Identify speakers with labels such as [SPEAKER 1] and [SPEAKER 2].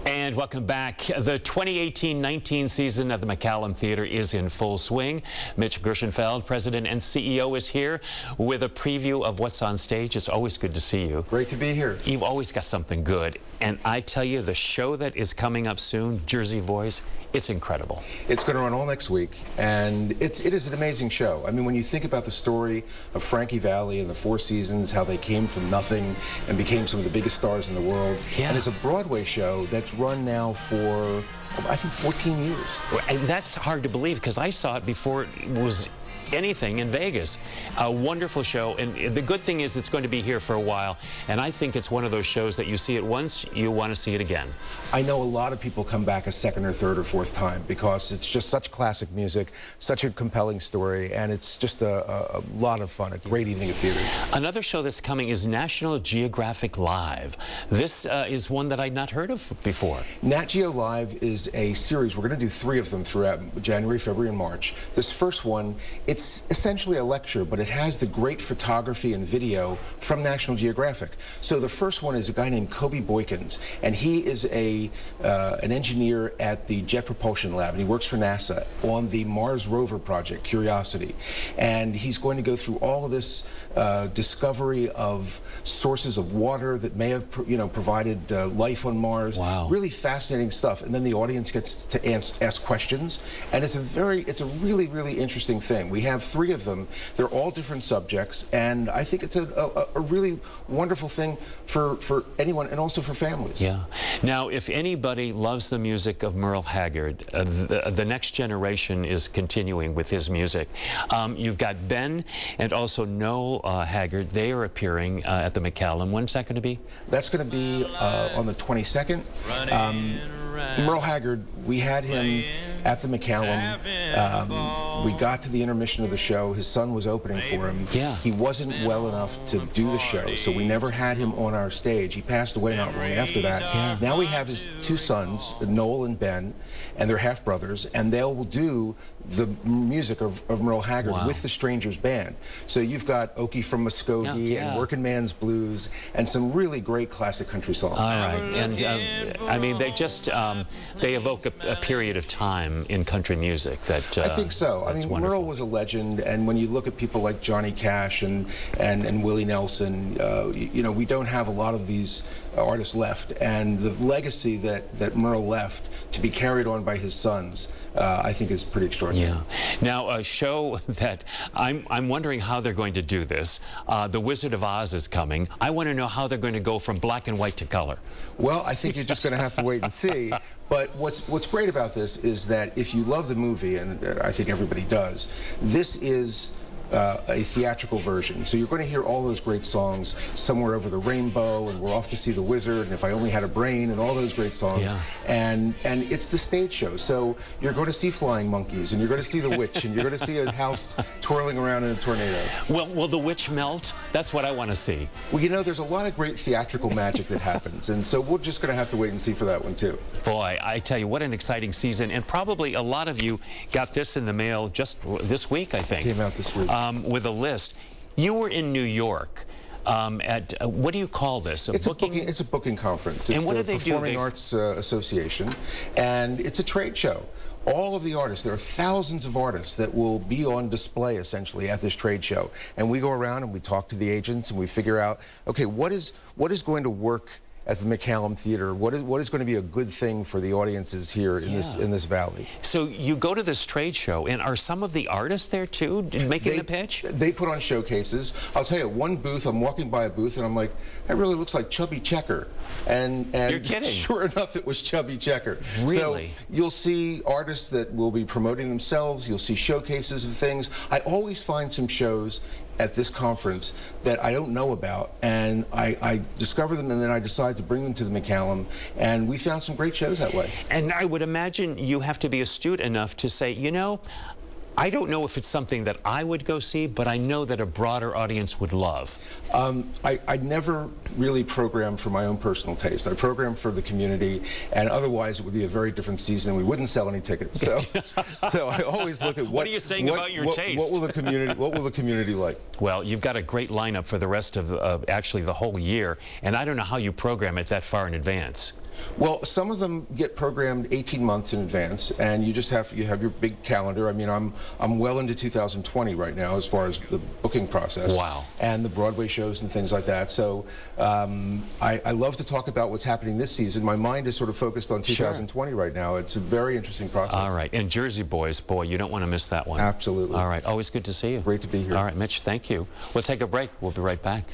[SPEAKER 1] And welcome back. The 2018-19 season of the Mccullum Theater is in full swing. Mitch Gershenfeld, President and CEO, is here with a preview of what's on stage. It's always good to see you.
[SPEAKER 2] Great to be here.
[SPEAKER 1] You've always got something good. And I tell you, the show that is coming up soon, Jersey Boys, it's incredible.
[SPEAKER 2] It's going to run all next week, and it is an amazing show. I mean, when you think about the story of Frankie Valli and the Four Seasons, how they came from nothing and became some of the biggest stars in the world.
[SPEAKER 1] Yeah.
[SPEAKER 2] And it's a Broadway show that's run now for, I think, 14 years.
[SPEAKER 1] And that's hard to believe because I saw it before it was anything in Vegas. A wonderful show, and the good thing is it's going to be here for a while, and I think it's one of those shows that you see it once, you want to see it again.
[SPEAKER 2] I know a lot of people come back a second or third or fourth time because it's just such classic music, such a compelling story, and it's just a lot of fun, a great evening of theater.
[SPEAKER 1] Another show that's coming is National Geographic Live. This is one that I'd not heard of before.
[SPEAKER 2] Nat Geo Live is a series. We're going to do 3 of them throughout January, February, and March. This first one, it's essentially a lecture, but it has the great photography and video from National Geographic. So the first one is a guy named Kobe Boykins, and he is an engineer at the Jet Propulsion Lab, and he works for NASA on the Mars rover project, Curiosity. And he's going to go through all of this discovery of sources of water that may have, provided life on Mars.
[SPEAKER 1] Wow.
[SPEAKER 2] Really fascinating stuff. And then the audience gets to ask questions, and it's a really, really interesting thing. We have 3 of them. They're all different subjects, and I think it's a really wonderful thing for anyone and also for families.
[SPEAKER 1] Yeah. Now, if anybody loves the music of Merle Haggard, the next generation is continuing with his music. You've got Ben and also Noel Haggard. They are appearing at the Mccullum. When's that going to be?
[SPEAKER 2] That's going to be on the 22nd. Merle Haggard, we had him at the Mccullum. We got to the intermission of the show. His son was opening for him.
[SPEAKER 1] Yeah.
[SPEAKER 2] He wasn't well enough to do the show, so we never had him on our stage. He passed away not long after that.
[SPEAKER 1] Yeah.
[SPEAKER 2] Now we have his 2 sons, Noel and Ben, and they're half-brothers, and they will do the music of Merle Haggard with the Strangers Band. So you've got Okie from Muskogee and Working Man's Blues and some really great classic country songs.
[SPEAKER 1] All right, and I mean, they just they evoke a period of time in country music that
[SPEAKER 2] I think so. I mean,
[SPEAKER 1] wonderful.
[SPEAKER 2] Merle was a legend, and when you look at people like Johnny Cash and Willie Nelson, we don't have a lot of these artists left, and the legacy that Merle left to be carried on by his sons, I think is pretty extraordinary.
[SPEAKER 1] Yeah. Now, a show that I'm wondering how they're going to do this. The Wizard of Oz is coming. I want to know how they're going to go from black and white to color.
[SPEAKER 2] Well, I think you're just going to have to wait and see. But what's great about this is that if you love the movie, and I think everybody does, this is a theatrical version. So you're going to hear all those great songs, Somewhere Over the Rainbow, and We're Off to See the Wizard, and If I Only Had a Brain, and all those great songs.
[SPEAKER 1] Yeah.
[SPEAKER 2] And it's the stage show. So you're going to see flying monkeys, and you're going to see the witch, and you're going to see a house twirling around in a tornado.
[SPEAKER 1] Well, will the witch melt? That's what I want to see.
[SPEAKER 2] Well, there's a lot of great theatrical magic that happens, and so we're just going to have to wait and see for that one, too.
[SPEAKER 1] Boy, I tell you, what an exciting season, and probably a lot of you got this in the mail just this week, I think.
[SPEAKER 2] Came out this week.
[SPEAKER 1] With a list. You were in New York at, what do you call this?
[SPEAKER 2] It's a booking conference. It's
[SPEAKER 1] and what do they do?
[SPEAKER 2] Performing Arts Association, and it's a trade show. All of the artists, there are thousands of artists that will be on display essentially at this trade show. And we go around and we talk to the agents and we figure out, okay, what is going to work at the Mccullum Theater? What is going to be a good thing for the audiences here in this valley? So
[SPEAKER 1] you go to this trade show, and are some of the artists there too making the pitch?
[SPEAKER 2] They put on showcases. I'll tell you, one booth, I'm walking by a booth and I'm like, that really looks like Chubby Checker. And
[SPEAKER 1] You're kidding.
[SPEAKER 2] Sure enough, it was Chubby Checker.
[SPEAKER 1] Really?
[SPEAKER 2] So you'll see artists that will be promoting themselves. You'll see showcases of things. I always find some shows at this conference that I don't know about, and I discover them, and then I decide to bring them to the Mccullum, and we found some great shows that way.
[SPEAKER 1] And I would imagine you have to be astute enough to say, I don't know if it's something that I would go see, but I know that a broader audience would love.
[SPEAKER 2] I never really program for my own personal taste. I program for the community, and otherwise it would be a very different season and we wouldn't sell any tickets. So, so I always look at what
[SPEAKER 1] are you saying about your taste?
[SPEAKER 2] What will the community like?
[SPEAKER 1] Well, you've got a great lineup for the rest of actually the whole year, and I don't know how you program it that far in advance.
[SPEAKER 2] Well, some of them get programmed 18 months in advance, and you have your big calendar. I mean, I'm well into 2020 right now as far as the booking process.
[SPEAKER 1] Wow.
[SPEAKER 2] And the Broadway shows and things like that. So I love to talk about what's happening this season. My mind is sort of focused on 2020 right now. It's a very interesting process.
[SPEAKER 1] All right. And Jersey Boys, boy, you don't want to miss that one.
[SPEAKER 2] Absolutely.
[SPEAKER 1] All right. Always good to see you.
[SPEAKER 2] Great to be here.
[SPEAKER 1] All right, Mitch, thank you. We'll take a break. We'll be right back.